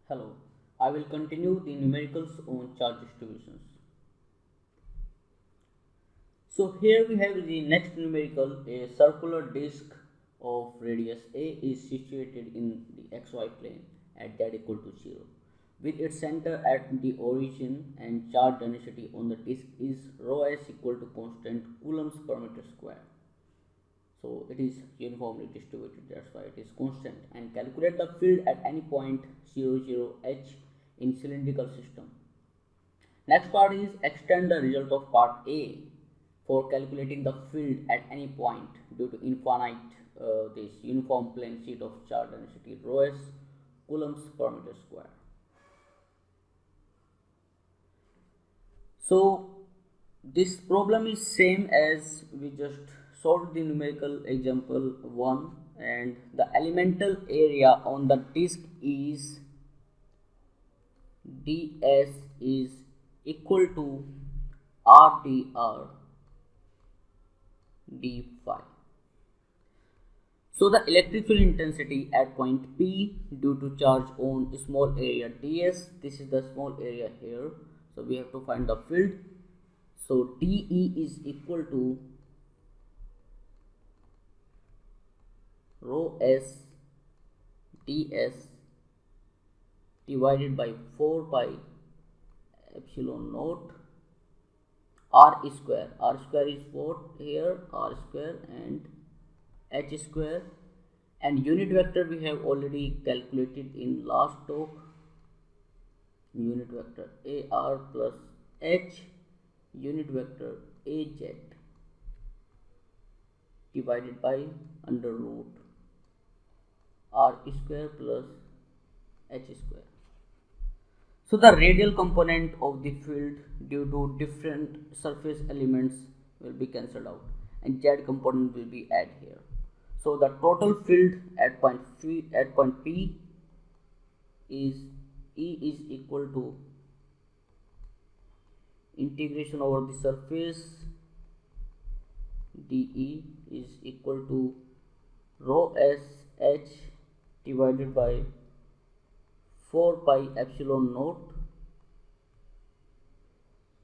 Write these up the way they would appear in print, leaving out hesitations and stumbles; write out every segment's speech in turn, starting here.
Hello, I will continue the numericals on charge distributions. So here we have the next numerical. A circular disk of radius A is situated in the xy plane at z equal to 0 with its center at the origin, and charge density on the disk is rho s equal to constant coulombs per meter square. So it is uniformly distributed, that's why it is constant. And calculate the field at any point 0, 0 h in cylindrical system. Next part is extend the result of part A for calculating the field at any point due to infinite this uniform plane sheet of charge density rho s coulombs per meter square. So this problem is same as we just solved the numerical example 1, and the elemental area on the disk is ds is equal to r d phi. So the electric field intensity at point P due to charge on small area ds, this is the small area here, so we have to find the field. So dE is equal to rho s ds divided by 4 pi epsilon naught r square. R square is what here, r square, and h square, and unit vector we have already calculated in last talk. Unit vector ar plus h, unit vector az divided by under root r square plus h square. So the radial component of the field due to different surface elements will be cancelled out, and z component will be added here. So the total field at point P is E is equal to integration over the surface dE is equal to rho s h divided by 4 pi epsilon naught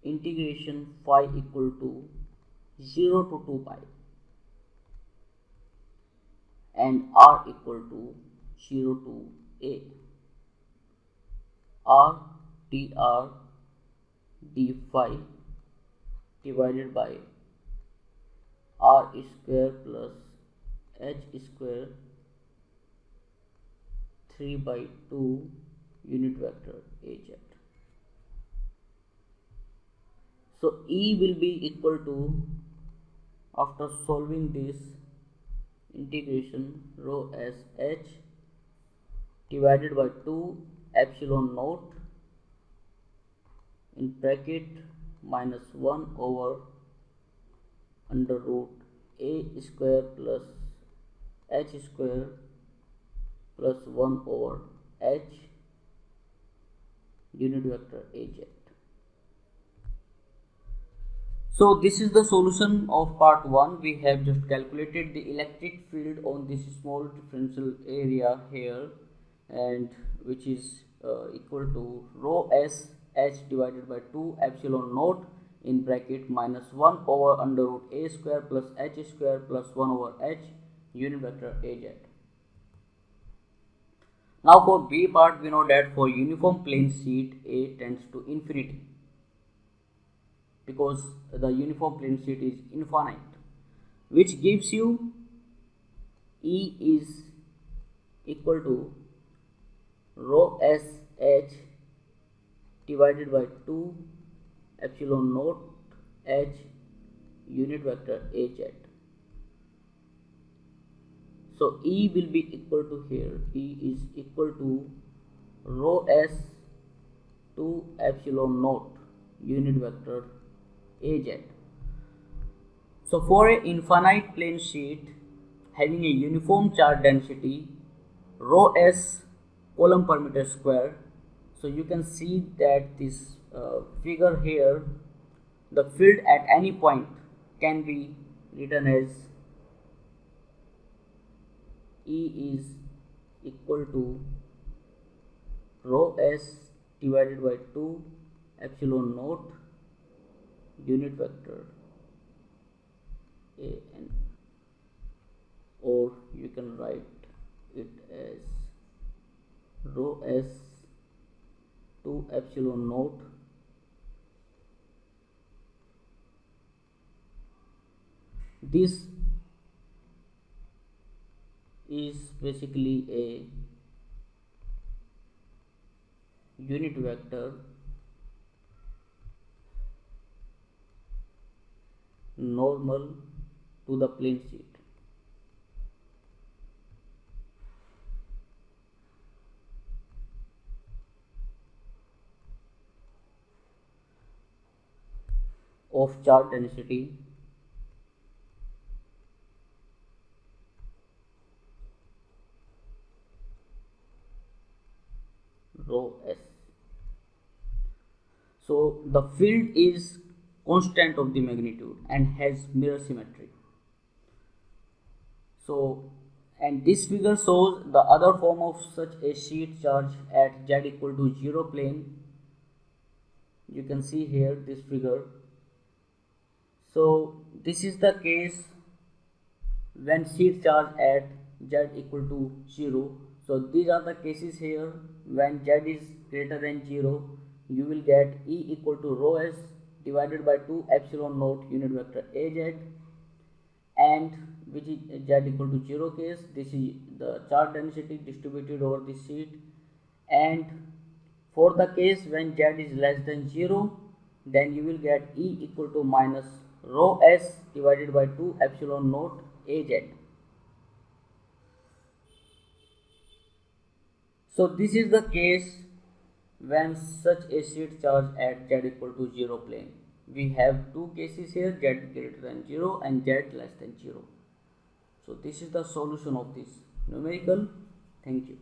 integration phi equal to 0 to 2 pi and r equal to 0 to a. R dr d phi divided by r square plus h square 3 by 2 unit vector az. So E will be equal to, after solving this, integration rho s h divided by 2 epsilon naught in bracket minus 1 over under root a square plus h square plus 1 over h unit vector az. So this is the solution of part 1. We have just calculated the electric field on this small differential area here, and which is equal to rho s h divided by 2 epsilon naught in bracket minus 1 over under root a square plus h square plus 1 over h unit vector az. Now for B part, we know that for uniform plane sheet A tends to infinity, because the uniform plane sheet is infinite, which gives you E is equal to rho s h divided by 2 epsilon naught h unit vector az. So E will be equal to here, E is equal to rho s 2 epsilon naught unit vector az. So for a infinite plane sheet having a uniform charge density rho s coulomb per meter square, so you can see that this figure here, the field at any point can be written as E is equal to rho s divided by 2 epsilon naught unit vector a n, or you can write it as rho s 2 epsilon naught this is basically a unit vector normal to the plane sheet. Of charge density rho s. So the field is constant of the magnitude and has mirror symmetry. So, and this figure shows the other form of such a sheet charge at z equal to 0 plane. You can see here this figure. So this is the case when sheet charge at z equal to 0. So these are the cases here. When z is greater than 0, you will get E equal to rho s divided by 2 epsilon naught unit vector az, and which is z equal to 0 case, this is the charge density distributed over the sheet. And for the case when z is less than 0, then you will get E equal to minus rho s divided by 2 epsilon naught az. So this is the case when such a sheet charge at z equal to 0 plane. We have two cases here, z greater than 0 and z less than 0. So this is the solution of this numerical. Thank you.